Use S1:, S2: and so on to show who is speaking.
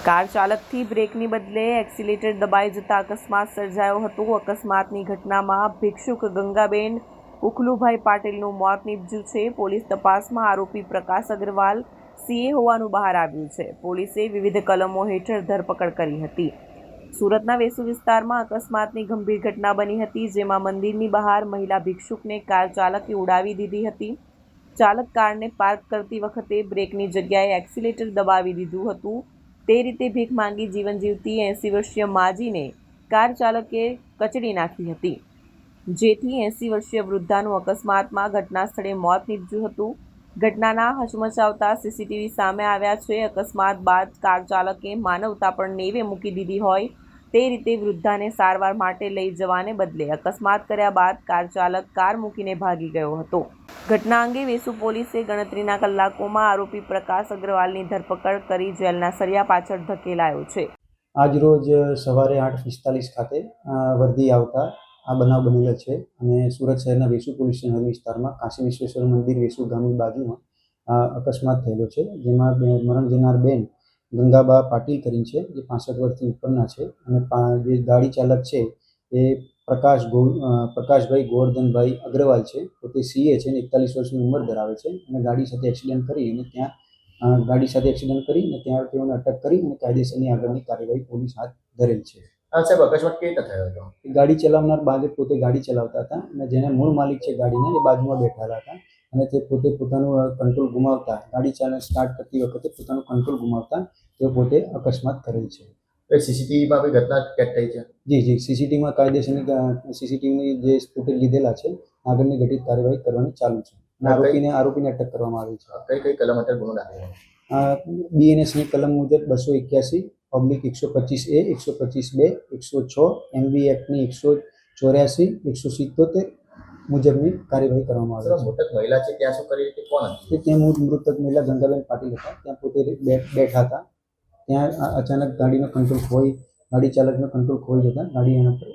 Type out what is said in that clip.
S1: Car ચાલકથી બ્રેકની બદલે accelerator દબાઈ જતા અકસ્માત સર્જાયો હતો। અકસ્માતની ઘટનામાં ભિક્ષુક ગંગાબેન ઉખલુભાઈ પાટીલનું મોત નીપજ્યું છે। પોલીસ તપાસમાં આરોપી પ્રકાશ અગ્રવાલ સીએ હોવાનું બહાર આવ્યું છે। પોલીસે વિવિધ કલમો હેઠળ ધરપકડ કરી હતી। સુરતના વેસુ વિસ્તારમાં અકસ્માતની ગંભીર ઘટના બની હતી, જેમાં મંદિરની બહાર મહિલા ભિક્ષુકને કાર ચાલકે ઉડાવી દીધી હતી। ચાલક કારને પાર્ક કરતી વખતે બ્રેકની જગ્યાએ એક્સિલેટર દબાવી દીધું હતું। તે રીતે ભીખ માંગી જીવન જીવતી 80 વર્ષીય માજીને કાર ચાલકે કચડી નાખી હતી, જેથી 80 વર્ષીય વૃદ્ધાનું અકસ્માતમાં ઘટના સ્થળે મોત નીપજ્યું હતું। ઘટનાના હચમચાવતા સીસીટીવી સામે આવ્યા છે। અકસ્માત બાદ કાર ચાલકે માનવતા પર નેવે મૂકી દીધી હોય તે રીતે વૃદ્ધાને સારવાર માટે લઈ જવાને બદલે અકસ્માત કર્યા બાદ કાર ચાલક કાર મૂકીને ભાગી ગયો હતો। ઘટના અંગે વેસુ પોલીસે ગણતરીના કલાકોમાં આરોપી પ્રકાશ અગ્રવાલની ધરપકડ કરી જેલના સળિયા પાછળ ધકેલાયો છે।
S2: આજ રોજ સવારે 8:45 ખાતે વર્દી આવતા આ બનાવ બનેલો છે અને સુરત શહેરના વેસુ પોલીસ સ્ટેશન વિસ્તારમાં કાશી વિશ્વેશ્વર મંદિર વેસુ ગામની બાજુમાં અકસ્માત થયેલો છે, જેમાં મરણ જનાર બેન ગંગાબા પાટીલ કરીને છે, જે 65 વર્ષથી ઉપરના છે અને જે ગાડી ચાલક છે એ પ્રકાશભાઈ ગોવર્ધનભાઈ અગ્રવાલ છે, પોતે સીએ છે અને 41 વર્ષની ઉંમર ધરાવે છે અને ગાડી સાથે એક્સિડન્ટ કરી અને ત્યાં તેઓને અટક કરી અને કાયદેસરની આગળની કાર્યવાહી પોલીસ હાથ ધરેલ છે।
S3: સાહેબ, અકસ્માત કેવી રીતે થયો હતો?
S2: ગાડી ચલાવનાર બાળક પોતે ગાડી ચલાવતા હતા અને જેને મૂળ માલિક છે ગાડીના એ બાજુમાં બેઠેલા હતા અને તે પોતે પોતાનું કંટ્રોલ ગુમાવતા ગાડી સ્ટાર્ટ કરતી વખતે પોતાનું કંટ્રોલ ગુમાવતા તેઓ પોતે અકસ્માત કરેલ છે।
S3: સીસીટીવીમાં કોઈ ઘટના કેદ થઈ છે?
S2: જી, સીસીટીવીમાં કાયદેસરની સીસીટીવીની જે ફૂટેજ લીધેલા છે, આગળની ઘટિત કાર્યવાહી કરવાની ચાલુ છે અને આરોપીને અટક કરવામાં આવી છે।
S3: કઈ કલમ હેઠળ ગુનો દાખલ?
S2: બીએનએસની કલમ મુજબ 281/125A, 125B, 106 MV એક્ટની 184, 177 મુજબની કાર્યવાહી કરવામાં આવી છે।
S3: મૃતક મહિલા છે ત્યાં શું કરી હતી? કોણ હતી?
S2: ત્યાં મૃતક મહિલા ગંગાબેન પાટીલ હતા, ત્યાં પોતે બેઠા હતા। ત્યાં અચાનક ગાડી ચાલકનો કંટ્રોલ ખોઈ જતા ગાડી એના પર